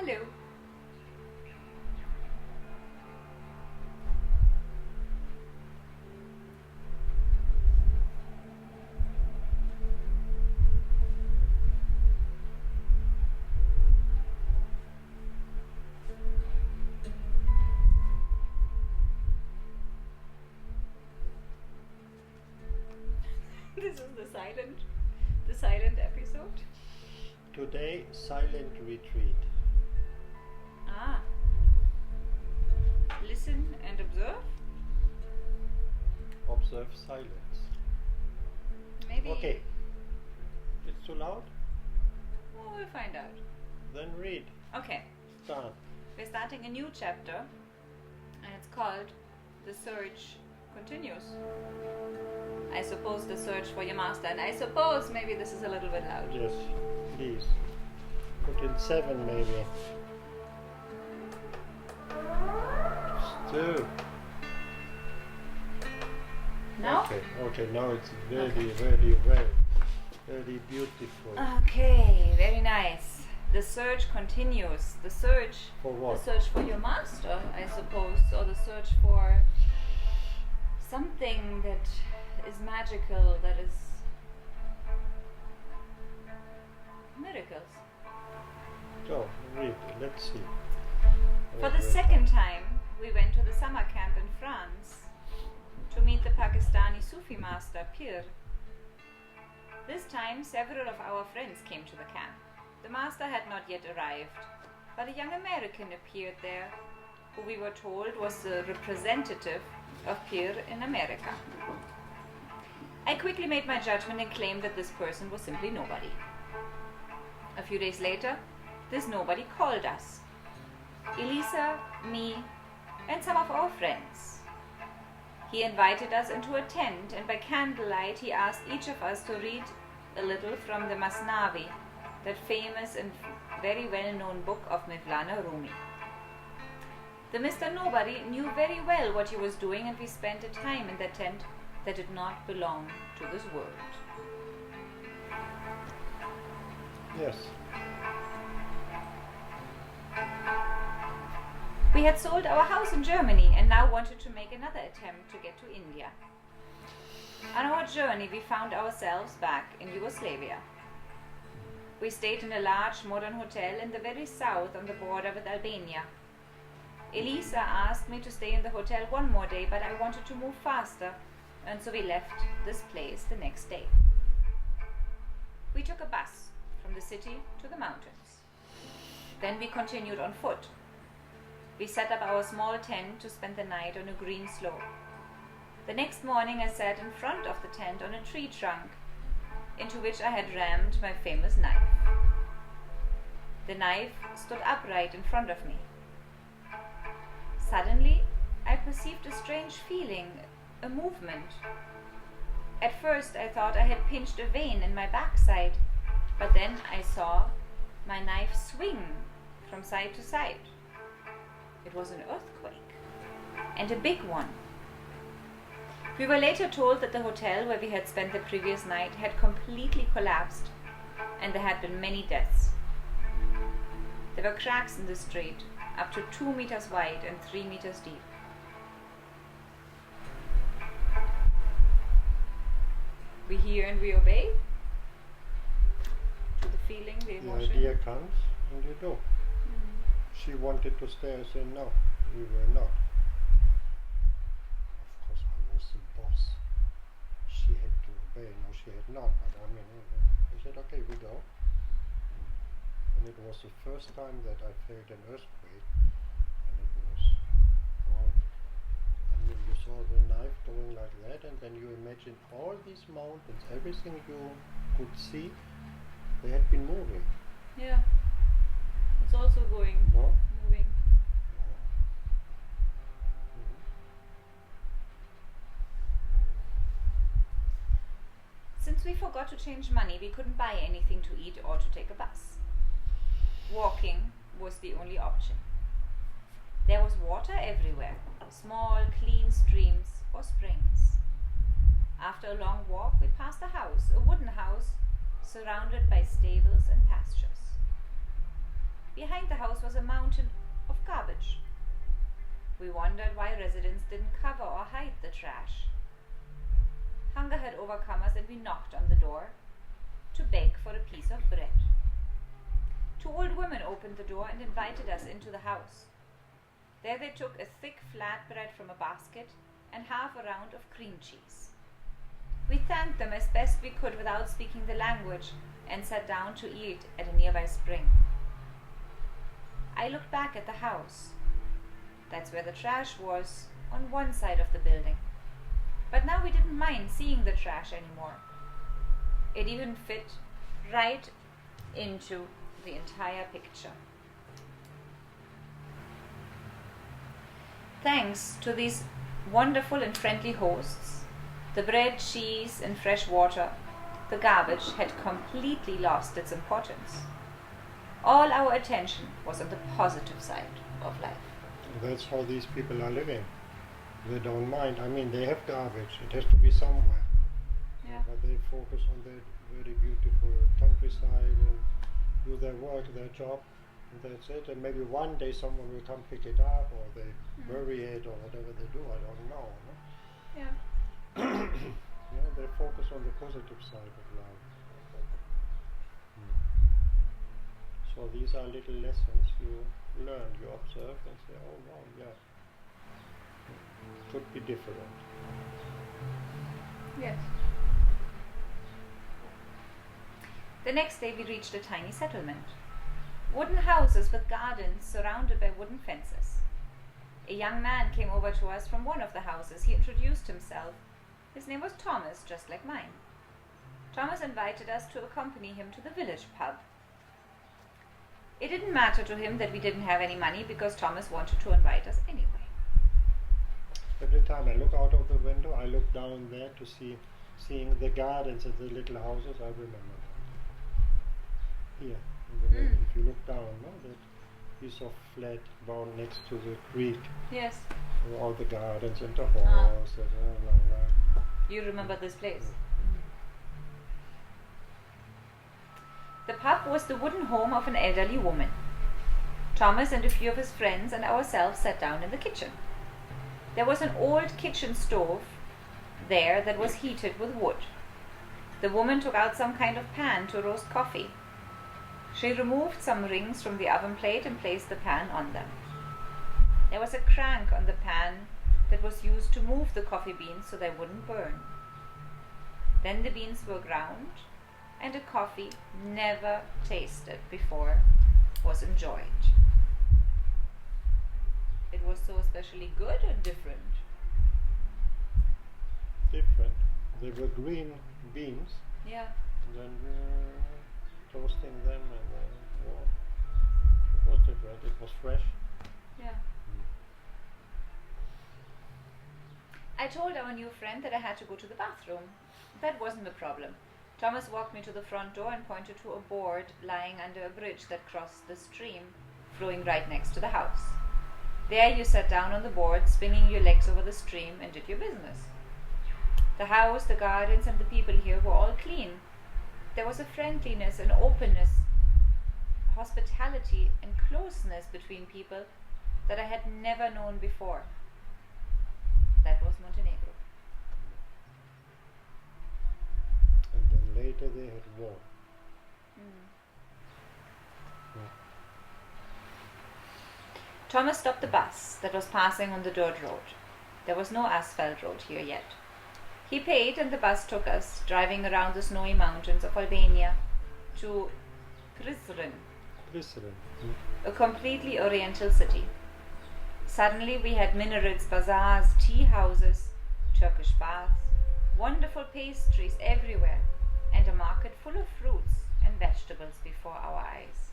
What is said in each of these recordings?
Hello. This is the silent episode. Today, silent retreat. Ah. Listen and observe. Observe silence. Maybe. Okay. It's too loud? Oh, we'll find out. Then read. Okay. Start. We're starting a new chapter, and it's called The Search Continues. I suppose the search for your master, and I suppose maybe this is a little bit loud. Yes, please. Put in 7 maybe. Still. Now? Okay, now it's very well. Very beautiful. Okay, very nice. The search continues. The search For what? The search for your master, I suppose, or the search for something that is magical, that is miracles. So, read. Let's see. For the second time, we went to the summer camp in France to meet the Pakistani Sufi master, Pir. This time, several of our friends came to the camp. The master had not yet arrived, but a young American appeared there, who we were told was the representative of Pir in America. I quickly made my judgment and claimed that this person was simply nobody. A few days later, this nobody called us. Elisa, me, and some of our friends. He invited us into a tent, and by candlelight he asked each of us to read a little from the Masnavi, that famous and very well-known book of Mevlana Rumi. The Mr. Nobody knew very well what he was doing, and we spent a time in that tent that did not belong to this world. Yes. We had sold our house in Germany and now wanted to make another attempt to get to India. On our journey, we found ourselves back in Yugoslavia. We stayed in a large modern hotel in the very south on the border with Albania. Elisa asked me to stay in the hotel one more day, but I wanted to move faster, and so we left this place the next day. We took a bus from the city to the mountains. Then we continued on foot. We set up our small tent to spend the night on a green slope. The next morning I sat in front of the tent on a tree trunk, into which I had rammed my famous knife. The knife stood upright in front of me. Suddenly, I perceived a strange feeling, a movement. At first I thought I had pinched a vein in my backside, but then I saw my knife swing from side to side. It was an earthquake, and a big one. We were later told that the hotel where we had spent the previous night had completely collapsed, and there had been many deaths. There were cracks in the street, up to 2 meters wide and 3 meters deep. We hear and we obey to the feeling, the emotion. The idea comes and you do. She wanted to stay, I said no, we were not. Of course I was the boss. She had to obey, no she had not, but I mean, I said okay, we go. And it was the first time that I felt an earthquake, and it was, wow. I mean, you saw the knife going like that, and then you imagine all these mountains, everything you could see, they had been moving. Yeah. It's also going, No? moving. Since we forgot to change money, we couldn't buy anything to eat or to take a bus. Walking was the only option. There was water everywhere, small, clean streams or springs. After a long walk, we passed a house, a wooden house, surrounded by stables and pastures. Behind the house was a mountain of garbage. We wondered why residents didn't cover or hide the trash. Hunger had overcome us and we knocked on the door to beg for a piece of bread. 2 old women opened the door and invited us into the house. There they took a thick flatbread from a basket and half a round of cream cheese. We thanked them as best we could without speaking the language and sat down to eat at a nearby spring. I looked back at the house. That's where the trash was, on one side of the building. But now we didn't mind seeing the trash anymore. It even fit right into the entire picture. Thanks to these wonderful and friendly hosts, the bread, cheese, and fresh water, the garbage had completely lost its importance. All our attention was on the positive side of life. That's how these people are living. They don't mind. I mean, they have garbage. It has to be somewhere. Yeah. But they focus on their very beautiful countryside and do their work, their job, and that's it. And maybe one day someone will come pick it up, or they bury it, or whatever they do. I don't know. No? Yeah. Yeah, they focus on the positive side of life. So these are little lessons you learn, you observe and say, oh wow, yeah, could be different. Yes. The next day we reached a tiny settlement. Wooden houses with gardens surrounded by wooden fences. A young man came over to us from one of the houses. He introduced himself. His name was Thomas, just like mine. Thomas invited us to accompany him to the village pub. It didn't matter to him that we didn't have any money because Thomas wanted to invite us anyway. Every time I look out of the window, I look down there to seeing the gardens and the little houses. I remember that. Here, in the village, if you look down, no, that piece of flat ground next to the creek. Yes. All the gardens and the horse and blah, blah, blah. You remember this place? The pub was the wooden home of an elderly woman. Thomas and a few of his friends and ourselves sat down in the kitchen. There was an old kitchen stove there that was heated with wood. The woman took out some kind of pan to roast coffee. She removed some rings from the oven plate and placed the pan on them. There was a crank on the pan that was used to move the coffee beans so they wouldn't burn. Then the beans were ground, and a coffee never tasted before was enjoyed. It was so especially good and different. Different. They were green beans. Yeah. And then toasting them, and it was different. It was fresh. Yeah. I told our new friend that I had to go to the bathroom. That wasn't a problem. Thomas walked me to the front door and pointed to a board lying under a bridge that crossed the stream, flowing right next to the house. There you sat down on the board, swinging your legs over the stream, and did your business. The house, the gardens, and the people here were all clean. There was a friendliness and openness, hospitality and closeness between people that I had never known before. That was Montenegro. And then later they had war. Thomas stopped the bus that was passing on the dirt road. There was no asphalt road here yet. He paid and the bus took us, driving around the snowy mountains of Albania to Prizren, a completely oriental city. Suddenly we had minarets, bazaars, tea houses, Turkish baths, wonderful pastries everywhere, and a market full of fruits and vegetables before our eyes.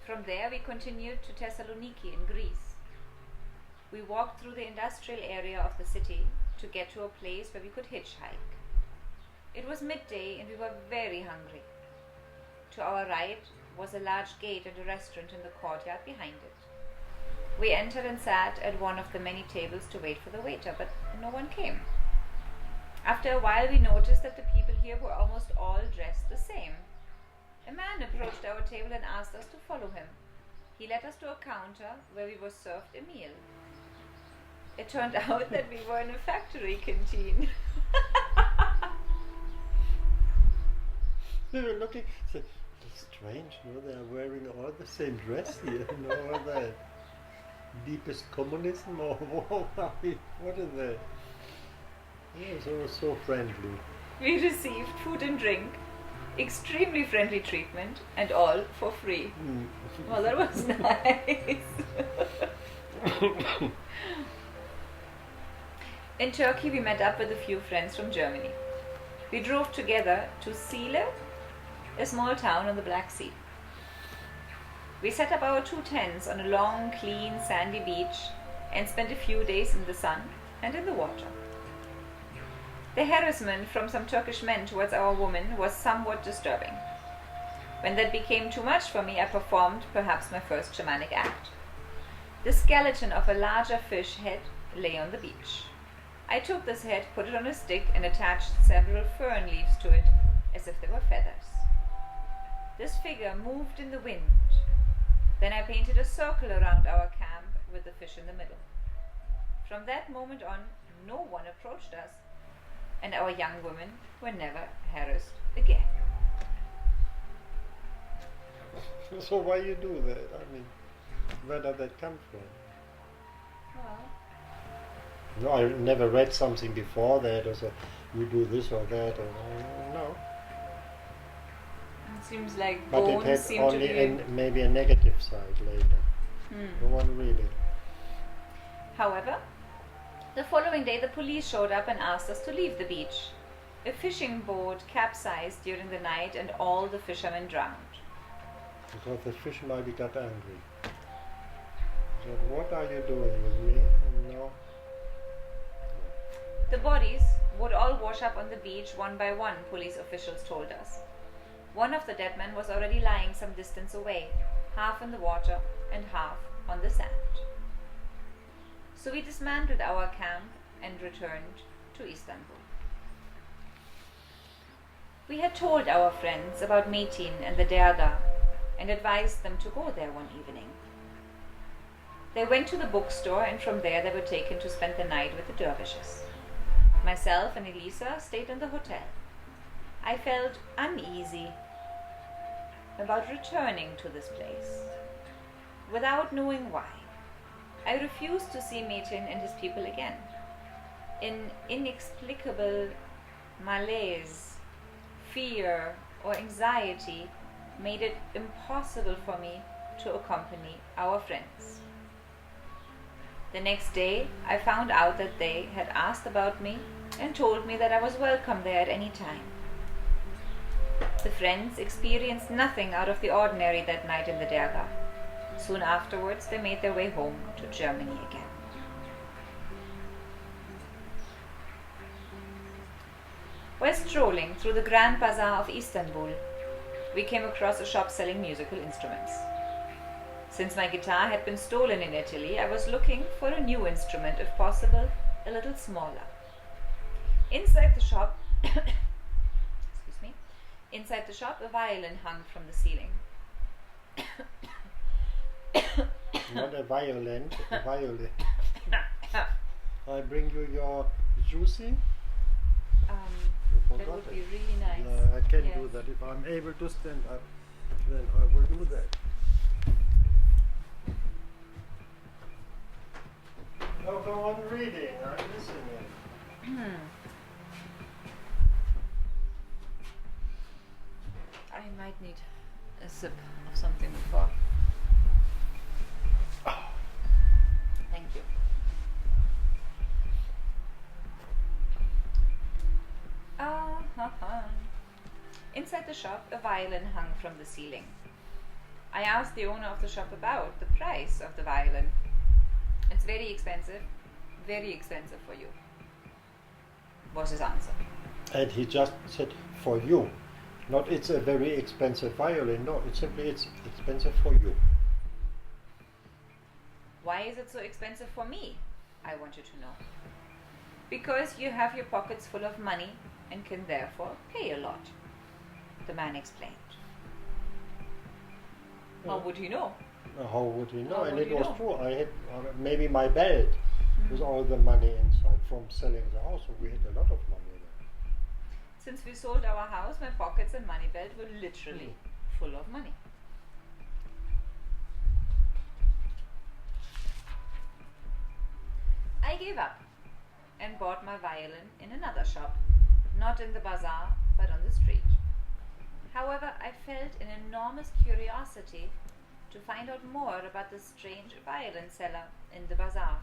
From there we continued to Thessaloniki in Greece. We walked through the industrial area of the city to get to a place where we could hitchhike. It was midday and we were very hungry. To our right was a large gate and a restaurant in the courtyard behind it. We entered and sat at one of the many tables to wait for the waiter, but no one came. After a while we noticed that the people here were almost all dressed the same. A man approached approached our table and asked us to follow him. He led us to a counter where we were served a meal. It turned out that we were in a factory canteen. They were looking, said, it's strange, no? They are wearing all the same dress here, all the deepest communism, or what is that? Yes, it was so friendly. We received food and drink, extremely friendly treatment, and all for free. Well, that was nice. In Turkey, we met up with a few friends from Germany. We drove together to Sile, a small town on the Black Sea. We set up our 2 tents on a long, clean, sandy beach and spent a few days in the sun and in the water. The harassment from some Turkish men towards our woman was somewhat disturbing. When that became too much for me, I performed perhaps my first shamanic act. The skeleton of a larger fish head lay on the beach. I took this head, put it on a stick, and attached several fern leaves to it, as if they were feathers. This figure moved in the wind. Then I painted a circle around our camp with the fish in the middle. From that moment on, no one approached us, and our young women were never harassed again. So why you do that? I mean, where did that come from? Well, No, I never read something before that, or so you do this or that, or no. it seems like But bones it had seem to only be... maybe a negative side later. No one really. However, the following day the police showed up and asked us to leave the beach. A fishing boat capsized during the night and all the fishermen drowned. Because the fish maybe got angry. Said, what are you doing with me? No. The bodies would all wash up on the beach one by one, police officials told us. One of the dead men was already lying some distance away, half in the water and half on the sand. So we dismantled our camp and returned to Istanbul. We had told our friends about Metin and the Derga and advised them to go there one evening. They went to the bookstore, and from there they were taken to spend the night with the dervishes. Myself and Elisa stayed in the hotel. I felt uneasy about returning to this place, without knowing why. I refused to see Metin and his people again. An inexplicable malaise, fear, or anxiety made it impossible for me to accompany our friends. The next day, I found out that they had asked about me and told me that I was welcome there at any time. The friends experienced nothing out of the ordinary that night in the Derga. Soon afterwards, they made their way home to Germany again. While strolling through the Grand Bazaar of Istanbul, we came across a shop selling musical instruments. Since my guitar had been stolen in Italy, I was looking for a new instrument, if possible, a little smaller. Inside the shop, a violin hung from the ceiling. Not a violin, a violin. I bring you your juicy. That would be really nice. I can Yes. do that. If I'm able to stand up, then I will do that. No, go on reading. I'm listening. I might need a sip of something before. Thank you. Inside the shop, a violin hung from the ceiling. I asked the owner of the shop about the price of the violin. It's very expensive for you, was his answer. And he just said, for you. Not it's a very expensive violin. No, it's simply it's expensive for you. Why is it so expensive for me? I want you to know. Because you have your pockets full of money and can therefore pay a lot, the man explained. How would he know? How would he know? How And would it he was know? true. I had maybe my belt with all the money inside from selling the house. So we had a lot of money there. Since we sold our house, my pockets and money belt were literally full of money. I gave up and bought my violin in another shop, not in the bazaar, but on the street. However, I felt an enormous curiosity to find out more about the strange violin seller in the bazaar.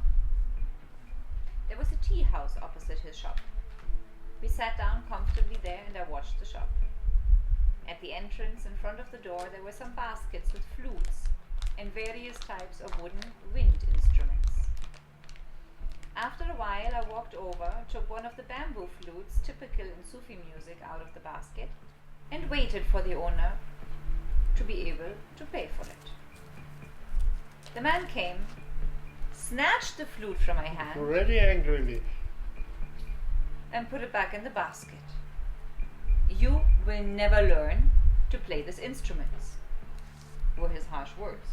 There was a tea house opposite his shop. We sat down comfortably there and I watched the shop. At the entrance, in front of the door, there were some baskets with flutes and various types of wooden wind instruments. After a while, I walked over, took one of the bamboo flutes typical in Sufi music out of the basket, and waited for the owner to be able to pay for it. The man came, snatched the flute from my hand, Really angrily. and put it back in the basket. You will never learn to play this instrument, were his harsh words.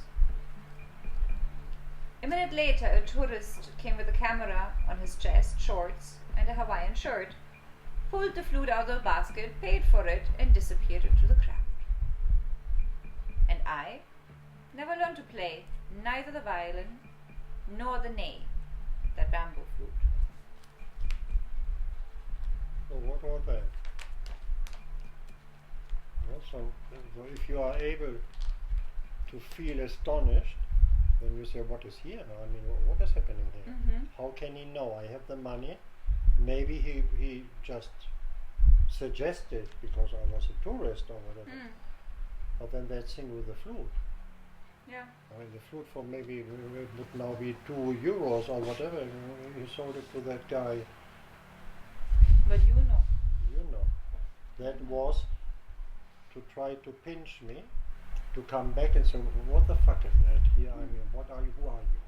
A minute later, a tourist came with a camera on his chest, shorts, and a Hawaiian shirt, pulled the flute out of the basket, paid for it, and disappeared into the crowd. And I never learned to play neither the violin nor the ney, that bamboo flute. So what was that? Well, so if you are able to feel astonished, then you say, what is here now? I mean, what is happening here? How can he know? I have the money. Maybe he just suggested because I was a tourist or whatever. But then that thing with the flute. Yeah. I mean, the flute for maybe it would now be €2 or whatever. You sold it to that guy. But you know. You know, that was to try to pinch me, to come back and say, what the fuck is that here? I mean, what are you? Who are you?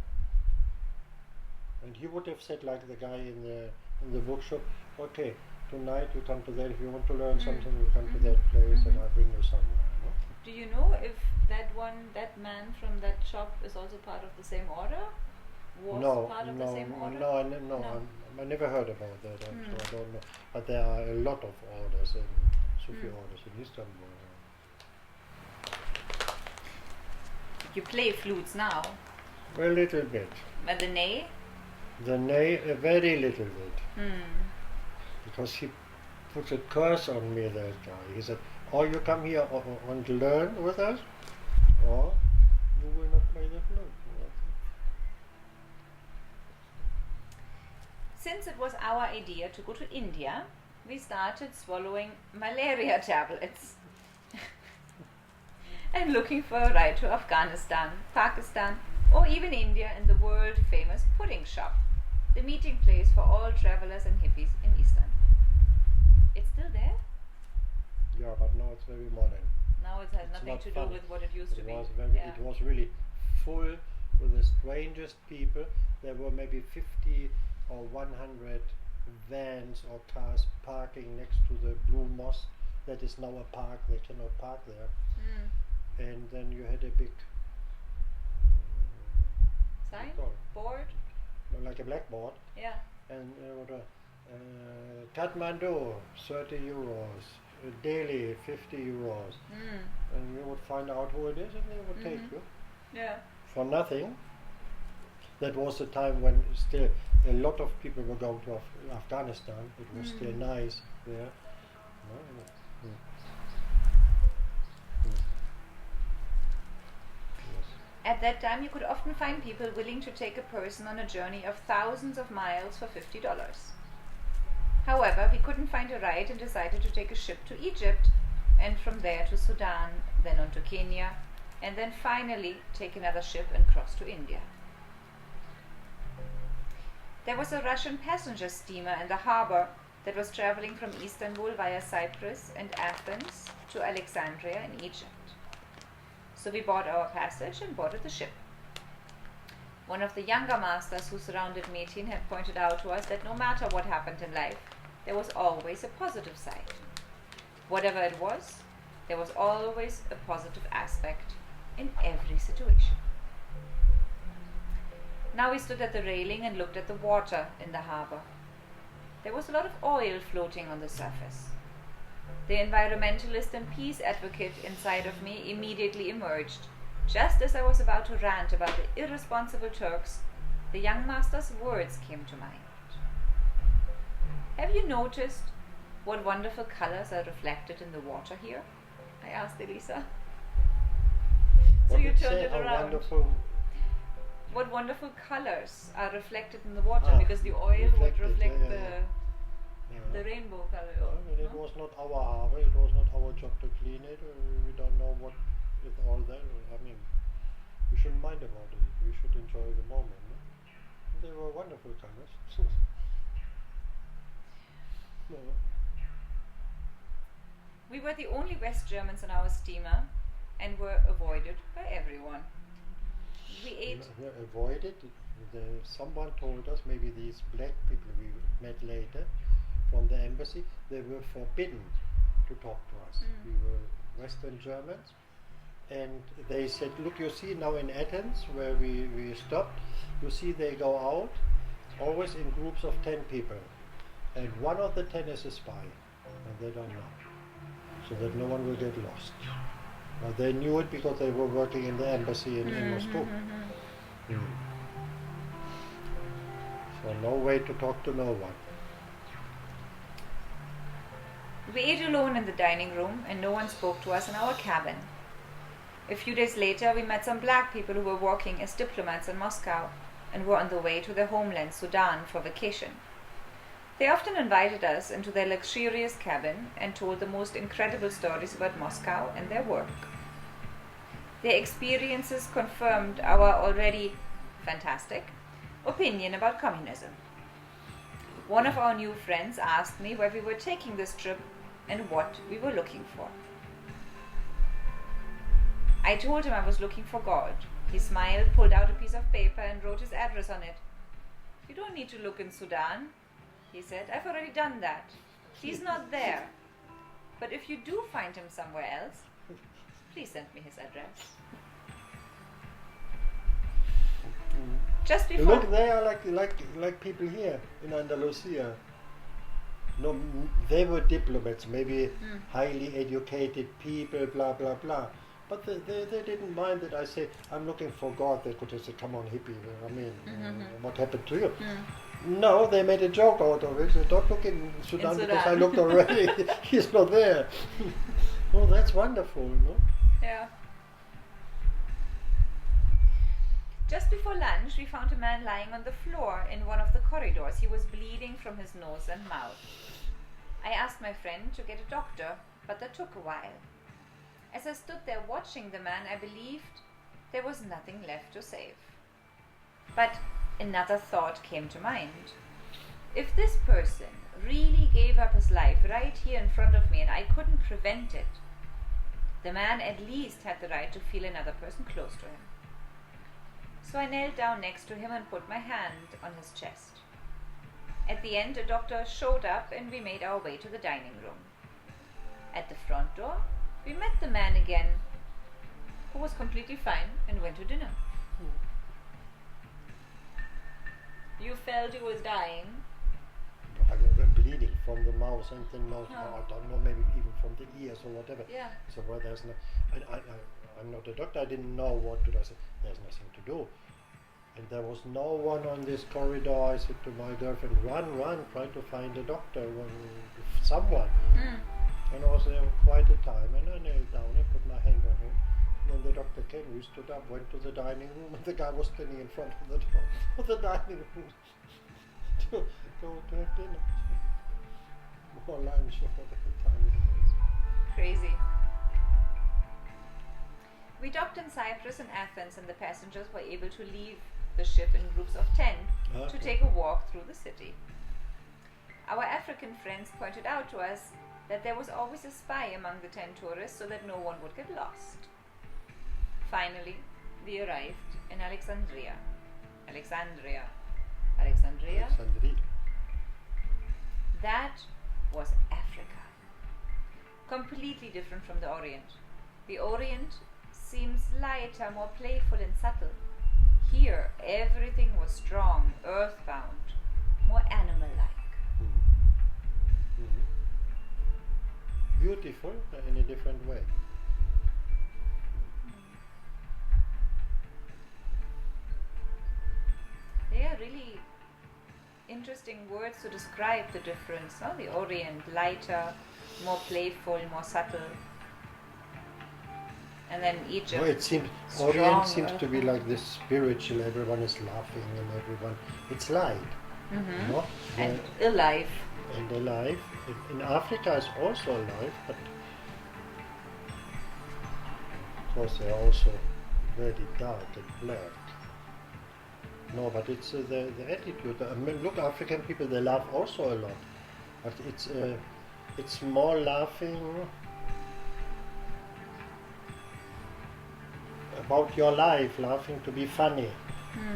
And he would have said, like the guy in the bookshop, okay, tonight you come to that. If you want to learn something, you come to that place, and I bring you somewhere. No? Do you know if that man from that shop is also part of the same order? Was part of the same order? No. I never heard about that, so I don't know. But there are a lot of orders in Sufi orders in Istanbul. You play flutes now. A little bit. But the ney? The ney, a very little bit. Because he put a curse on me, that guy. He said, or you come here and learn with us, or you will not play the flute. Since it was our idea to go to India, we started swallowing malaria tablets and looking for a ride to Afghanistan, Pakistan, or even India in the world-famous pudding shop, the meeting place for all travelers and hippies in Istanbul. It's still there? Yeah, but now it's very modern. Now it has It's nothing not to fun. do with what it used to be. It was really full with the strangest people. There were maybe 50 or 100 vans or cars parking next to the Blue Mosque. That is now a park. They cannot park there. And then you had a big sign? Board? Like a blackboard. Yeah. And Kathmandu, €30. Delhi, €50. And you would find out who it is and they would take you. Yeah. For nothing. That was a time when still a lot of people were going to Afghanistan. It was still nice there. At that time, you could often find people willing to take a person on a journey of thousands of miles for $50. However, we couldn't find a ride and decided to take a ship to Egypt, and from there to Sudan, then on to Kenya, and then finally take another ship and cross to India. There was a Russian passenger steamer in the harbor that was traveling from Istanbul via Cyprus and Athens to Alexandria in Egypt. So we bought our passage and boarded the ship. One of the younger masters who surrounded Metin had pointed out to us that no matter what happened in life, there was always a positive side. Whatever it was, there was always a positive aspect, in every situation. Now we stood at the railing and looked at the water in the harbour. There was a lot of oil floating on the surface. The environmentalist and peace advocate inside of me immediately emerged. Just as I was about to rant about the irresponsible Turks, the young master's words came to mind. Have you noticed what wonderful colors are reflected in the water here? I asked Elisa. So you turned it around. What wonderful colors are reflected in the water, because the oil would reflect the rainbow color. It was not our harbour, it was not our job to clean it. We don't know what is all there. I mean, we shouldn't mind about it. We should enjoy the moment. No? They were wonderful colors. No. We were the only West Germans on our steamer and were avoided by everyone. We ate. Avoided? Someone told us, maybe these black people we met later from the embassy, they were forbidden to talk to us. We were Western Germans, and they said, look, you see now in Athens where we stopped, you see they go out always in groups of 10 people, and one of the 10 is a spy, and they don't know, so that no one will get lost. They knew it because they were working in the embassy in Moscow. So no way to talk to no one. We ate alone in the dining room and no one spoke to us in our cabin. A few days later we met some black people who were working as diplomats in Moscow and were on the way to their homeland Sudan for vacation. They often invited us into their luxurious cabin and told the most incredible stories about Moscow and their work. Their experiences confirmed our already fantastic opinion about communism. One of our new friends asked me where we were taking this trip and what we were looking for. I told him I was looking for God. He smiled, pulled out a piece of paper and wrote his address on it. You don't need to look in Sudan, he said. I've already done that. He's not there. But if you do find him somewhere else, please send me his address. Just before. Look, they are like people here in Andalusia. No, they were diplomats, maybe highly educated people, blah blah blah. But they didn't mind that I say I'm looking for God. They could have said, "Come on, hippie." I mean, what happened to you? No, they made a joke out of it. They don't look in Sudan because I looked already. He's not there. Oh, that's wonderful, no? Yeah. Just before lunch, we found a man lying on the floor in one of the corridors. He was bleeding from his nose and mouth. I asked my friend to get a doctor, but that took a while. As I stood there watching the man, I believed there was nothing left to save. But another thought came to mind. If this person really gave up his life right here in front of me and I couldn't prevent it, the man at least had the right to feel another person close to him. So I knelt down next to him and put my hand on his chest. At the end, a doctor showed up and we made our way to the dining room. At the front door, we met the man again, who was completely fine and went to dinner. You felt he was dying? I was bleeding from the mouth and the nose. I don't know, maybe even from the ears or whatever. Yeah. So well, there's no. I'm not a doctor. I didn't know what to do. I said, there's nothing to do. And there was no one on this corridor. I said to my girlfriend, run, try to find a doctor, someone. And I was there quite a time. And I knelt down and put my hand on him. When the doctor came, we stood up, went to the dining room, and the guy was standing in front of the door of the dining room to go to have dinner. Or lunch, or whatever time it was. Crazy. We docked in Cyprus and Athens, and the passengers were able to leave the ship in groups of 10 to take a walk through the city. Our African friends pointed out to us that there was always a spy among the 10 tourists so that no one would get lost. Finally, we arrived in Alexandria. That was Africa. Completely different from the Orient. The Orient seems lighter, more playful and subtle. Here, everything was strong, earthbound, more animal-like. Beautiful in a different way. They are really interesting words to describe the difference. No? The Orient, lighter, more playful, more subtle. And then Egypt. No, it seems Orient seems to be like this spiritual. Everyone is laughing and everyone. It's light, no? And alive. And alive. In Africa, it's also alive, but of course they're also very dark and black. No, but it's the attitude. I mean, look, African people, they laugh also a lot, but it's more laughing about your life, laughing to be funny.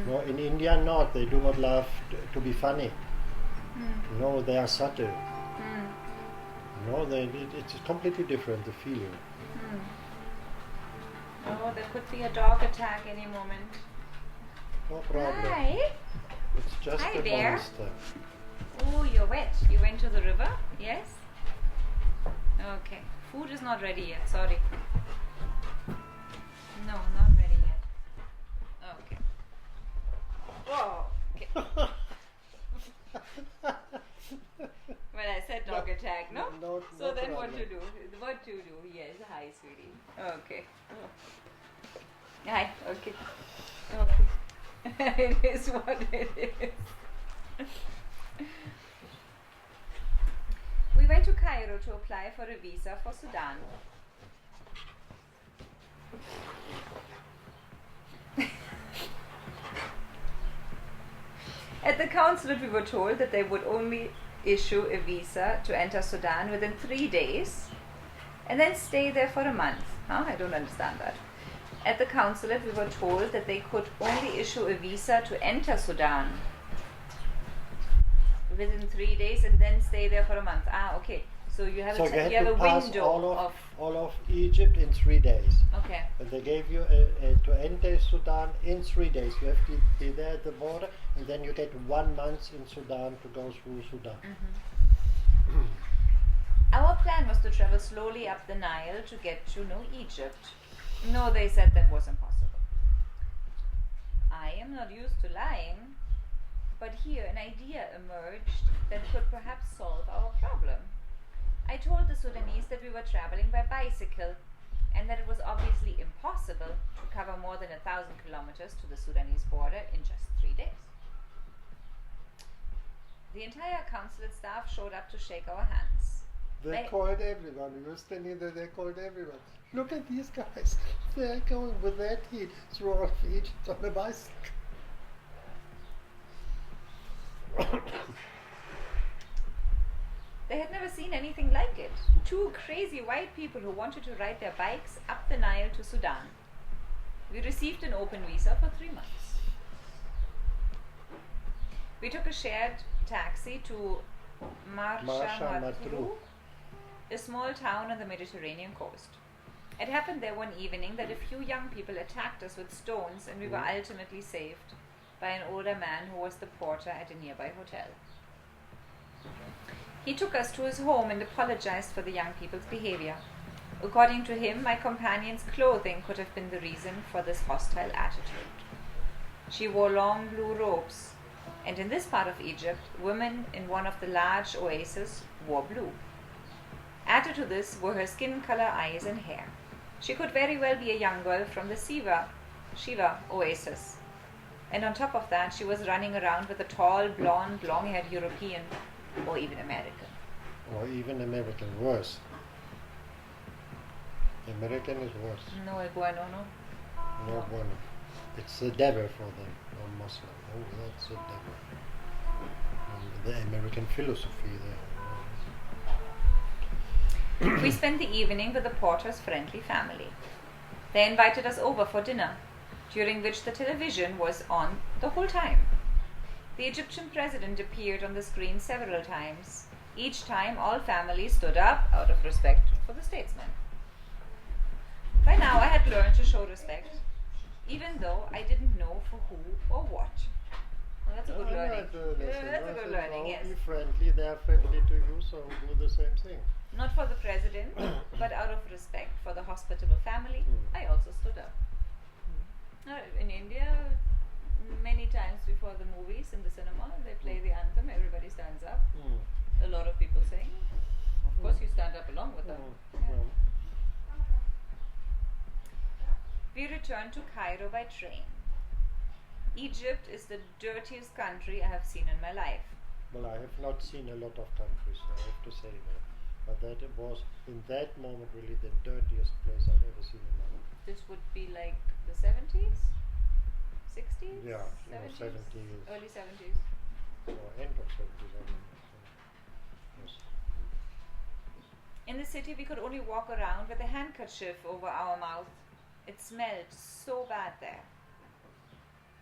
No, in India, not. They do not laugh to be funny. No, they are subtle. No, it's completely different, the feeling. Oh, there could be a dog attack any moment. No problem. Hi. It's just Hi a there. monster. Oh, you're wet. You went to the river? Yes? Okay. Food is not ready yet. Sorry. No, not ready yet. Okay. Whoa. Okay. Well, I said dog attack, no? So then problem. what to do? What to do? Yes. Hi, sweetie. Okay. Hi. Okay. Okay. It is what it is. We went to Cairo to apply for a visa for Sudan. At the consulate, we were told that they would only issue a visa to enter Sudan within 3 days and then stay there for a month. Huh? I don't understand that. At the consulate, we were told that they could only issue a visa to enter Sudan within 3 days and then stay there for a month. Ah, okay. So you have So a you had you have to a pass window all of Egypt in 3 days. Okay. And they gave you to enter Sudan in 3 days. You have to be there at the border, and then you get 1 month in Sudan to go through Sudan. Our plan was to travel slowly up the Nile to get to know Egypt. No, they said that was impossible. I am not used to lying, but here an idea emerged that could perhaps solve our problem. I told the Sudanese that we were traveling by bicycle and that it was obviously impossible to cover more than 1,000 kilometers to the Sudanese border in just 3 days. The entire consulate staff showed up to shake our hands. They called everyone. We were standing there, they called everyone. Look at these guys. They're going with their teeth throughout Egypt on a bicycle. They had never seen anything like it. 2 crazy white people who wanted to ride their bikes up the Nile to Sudan. We received an open visa for 3 months. We took a shared taxi to Marsa Matruh, a small town on the Mediterranean coast. It happened there one evening that a few young people attacked us with stones, and we were ultimately saved by an older man who was the porter at a nearby hotel. He took us to his home and apologized for the young people's behavior. According to him, my companion's clothing could have been the reason for this hostile attitude. She wore long blue robes, and in this part of Egypt, women in one of the large oases wore blue. Added to this were her skin color, eyes, and hair. She could very well be a young girl from the Shiva oasis. And on top of that, she was running around with a tall, blonde, long-haired European, or even American. Or even American, worse. American is worse. No bueno, no? No bueno. It's the devil for them, or Muslim. Oh, that's the devil. The American philosophy there. We spent the evening with the porter's friendly family. They invited us over for dinner, during which the television was on the whole time. The Egyptian president appeared on the screen several times. Each time, all families stood up out of respect for the statesman. By now, I had learned to show respect even though I didn't know for who or what. Well, that's a good learning. That's a good learning, yes. Be friendly, they are friendly to you, so do the same thing. Not for the president, but out of respect for the hospitable family, I also stood up. In India, many times before the movies in the cinema, they play the anthem, everybody stands up. A lot of people sing. Of course, you stand up along with them. Yeah. We returned to Cairo by train. Egypt is the dirtiest country I have seen in my life. Well, I have not seen a lot of countries, I have to say that. But that was, in that moment, really the dirtiest place I've ever seen in my life. This would be like the 70s? 60s? Yeah, 70s? 70s. Early 70s. Or end of 70s, I don't know. Yes. In the city, we could only walk around with a handkerchief over our mouth. It smelled so bad there.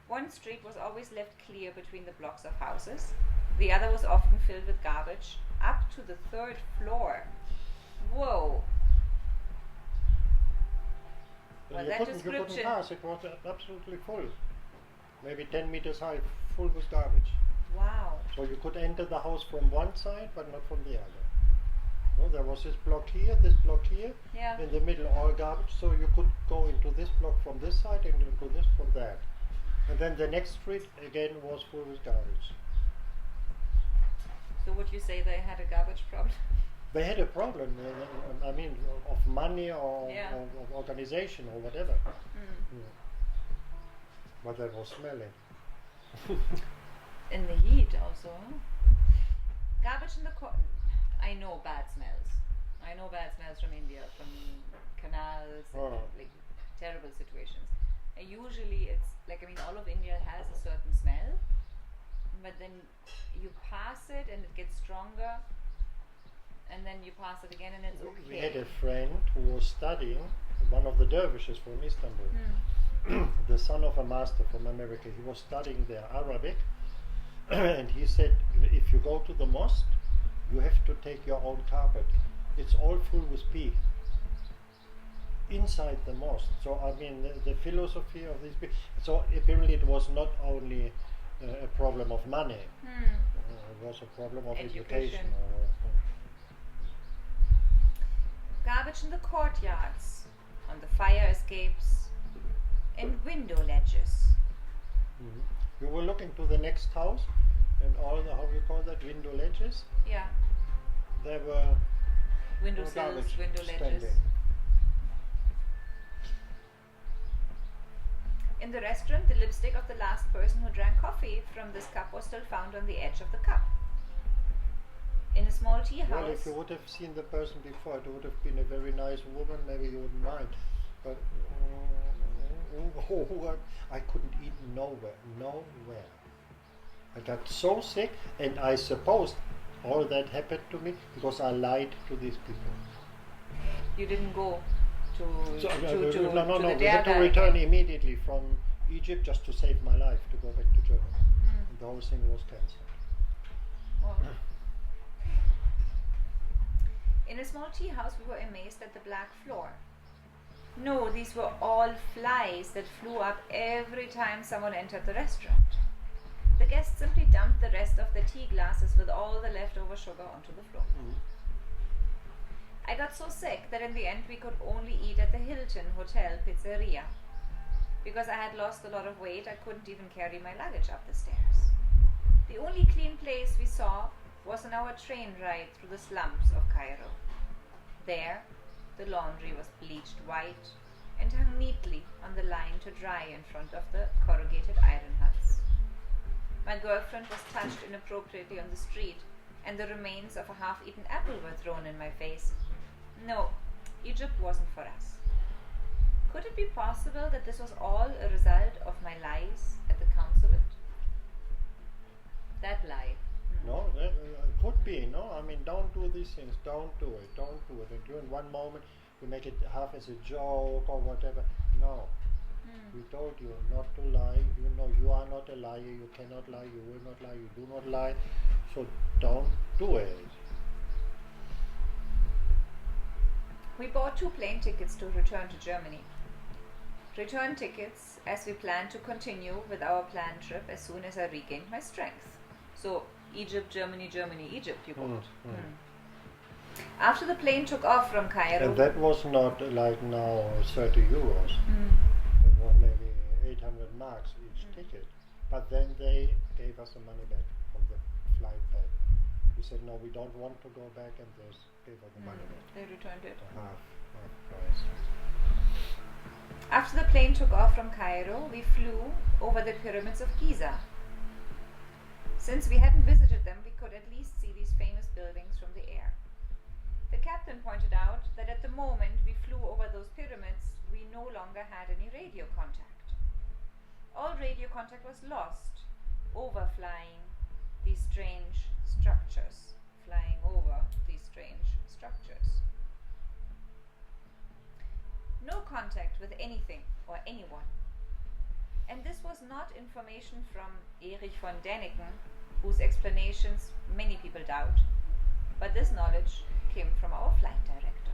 One street was always left clear between the blocks of houses. The other was often filled with garbage, up to the 3rd floor. Whoa! Well, that you couldn't description... pass, it was absolutely full. Maybe 10 meters high, full with garbage. Wow. So you could enter the house from one side, but not from the other. No, there was this block here, Yeah. in the middle all garbage, so you could go into this block from this side and into this from that. And then the next street again was full with garbage. So would you say they had a garbage problem? They had a problem, I mean, of money or of organization or whatever. But that was smelling. In the heat also. Garbage in the I know bad smells. I know bad smells from India, from canals, and like terrible situations. And usually it's like, I mean, all of India has a certain smell, but then you pass it and it gets stronger, and then you pass it again and it's okay. We had a friend who was studying, one of the dervishes from Istanbul, the son of a master from America. He was studying there Arabic, and he said, if you go to the mosque, you have to take your own carpet. It's all full with pee. Inside the mosque. So I mean, the philosophy of this. So apparently, it was not only a problem of money. It was a problem of education. Garbage in the courtyards, on the fire escapes, and window ledges. You were looking to the next house, and all the, how you call that, window ledges. Yeah. There were window sills, window ledges. In the restaurant, the lipstick of the last person who drank coffee from this cup was still found on the edge of the cup. In a small tea house... Well, if you would have seen the person before, it would have been a very nice woman, maybe you wouldn't mind. But I couldn't eat nowhere. I got so sick, and I supposed all that happened to me because I lied to these people. You didn't go to No. the We had to return immediately from Egypt just to save my life, to go back to Germany. And the whole thing was cancelled. Oh. In a small tea house, we were amazed at the black floor. No, these were all flies that flew up every time someone entered the restaurant. The guests simply dumped the rest of the tea glasses with all the leftover sugar onto the floor. I got so sick that in the end we could only eat at the Hilton Hotel Pizzeria. Because I had lost a lot of weight, I couldn't even carry my luggage up the stairs. The only clean place we saw was on our train ride through the slums of Cairo. There, the laundry was bleached white and hung neatly on the line to dry in front of the corrugated iron huts. My girlfriend was touched inappropriately on the street, and the remains of a half-eaten apple were thrown in my face. No, Egypt wasn't for us. Could it be possible that this was all a result of my lies at the consulate? That lie. No, that could be. No, I mean, don't do these things. Don't do it. And you in one moment you make it half as a joke or whatever. No. We told you not to lie. You know you are not a liar. You cannot lie. You will not lie. You do not lie. So don't do it. We bought 2 plane tickets to return to Germany. return tickets as we planned to continue with our planned trip as soon as I regained my strength. So Egypt, Germany, Germany, Egypt you booked. After the plane took off from Cairo... And that was not like now 30 euros. It was maybe 800 marks each ticket. But then they gave us the money back from the flight back. We said, no, we don't want to go back, and they gave us the money back. They returned it. Half price. After the plane took off from Cairo, we flew over the pyramids of Giza. Since we hadn't visited them, we could at least see these famous buildings from the air. The captain pointed out that at the moment we flew over those pyramids, we no longer had any radio contact. All radio contact was lost, overflying these strange structures, flying over these strange structures. No contact with anything or anyone. And this was not information from Erich von Däniken, whose explanations many people doubt, but this knowledge came from our flight director.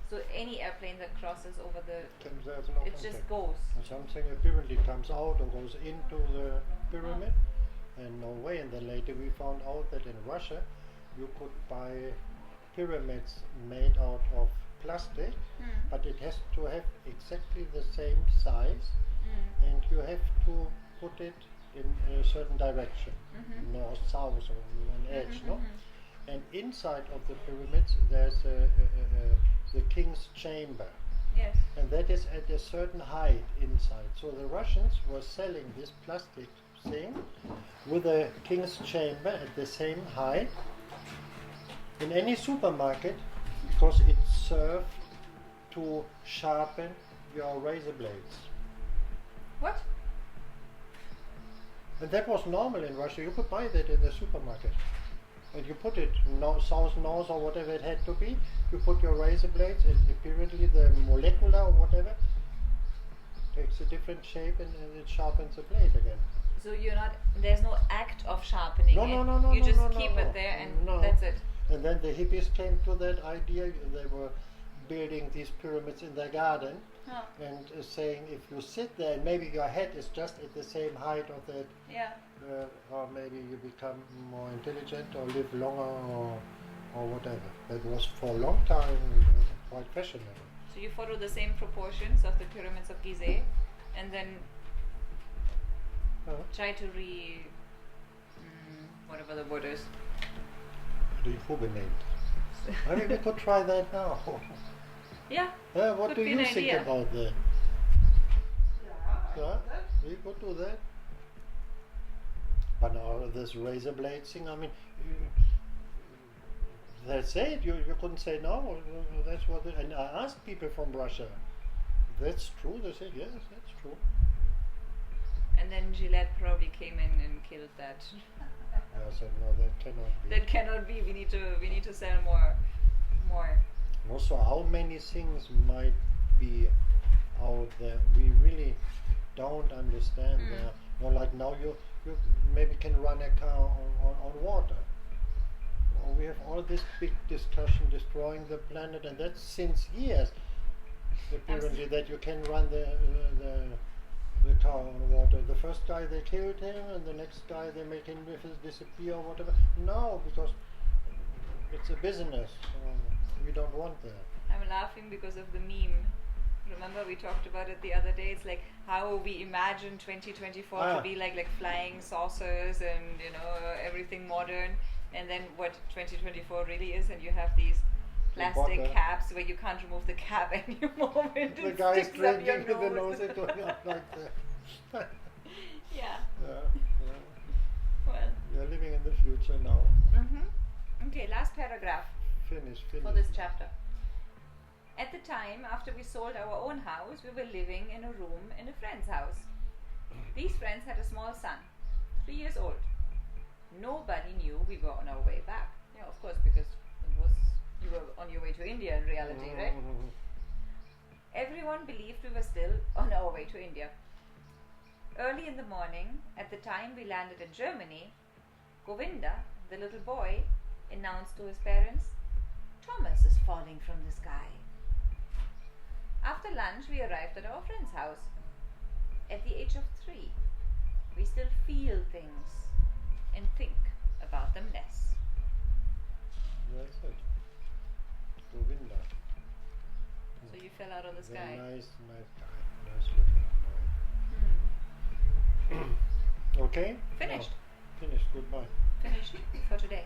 So any airplane that crosses over There's no it contact. just goes. Something apparently comes out or goes into the pyramid, and no way. And then later we found out that in Russia you could buy pyramids made out of plastic, but it has to have exactly the same size, and you have to put it in a certain direction, north, south, or an edge, no? And inside of the pyramids there's the king's chamber. Yes. And that is at a certain height inside. So the Russians were selling this plastic thing with a king's chamber at the same height in any supermarket, because it served to sharpen your razor blades. What? And that was normal in Russia. You could buy that in the supermarket. And you put it south, north, or whatever it had to be. You put your razor blades, and apparently the molecular or whatever takes a different shape, and it sharpens the blade again. So there's no act of sharpening it. No. You just keep it there and that's it. And then the hippies came to that idea. They were building these pyramids in their garden, and saying if you sit there and maybe your head is just at the same height of that, or maybe you become more intelligent or live longer or whatever. That was for a long time quite fashionable. So you follow the same proportions of the pyramids of Gizeh, and then try to whatever the word is. Rejuvenate. I mean, we could try that now. Yeah. What do you think about that? Yeah, we could do that. But now this razor blade thing, I mean, that's it. You couldn't say no. That's what. And I asked people from Russia. That's true. They said yes, that's true. And then Gillette probably came in and killed that. I said no, that cannot be. That cannot be. We need to sell more. Also, how many things might be out there we really don't understand. Like now you maybe can run a car on water. Or we have all this big discussion destroying the planet, and that's since years. Apparently that you can run the car on water. The first guy they killed him, and the next guy they make him disappear or whatever. No, because it's a business. We don't want that. I'm laughing because of the meme. Remember we talked about it the other day. It's like how we imagine 2024 to be like flying saucers and everything modern, and then what 2024 really is, and you have these plastic caps where you can't remove the cap anymore. The guy is drinking with the nose and going up like that. Yeah. Well, we are living in the future now. Okay, last paragraph. Finish. For this chapter. At the time, after we sold our own house, we were living in a room in a friend's house. These friends had a small son, 3 years old. Nobody knew we were on our way back. Yeah, of course, because you were on your way to India in reality, right? Everyone believed we were still on our way to India. Early in the morning, at the time we landed in Germany, Govinda, the little boy, announced to his parents, "Thomas is falling from the sky." After lunch, we arrived at our friend's house. At the age of 3, we still feel things and think about them less. That's it. Govinda. So you fell out of the sky. Nice guy. Nice looking boy. Okay? Finished. No. Finished. Goodbye. Finished for today.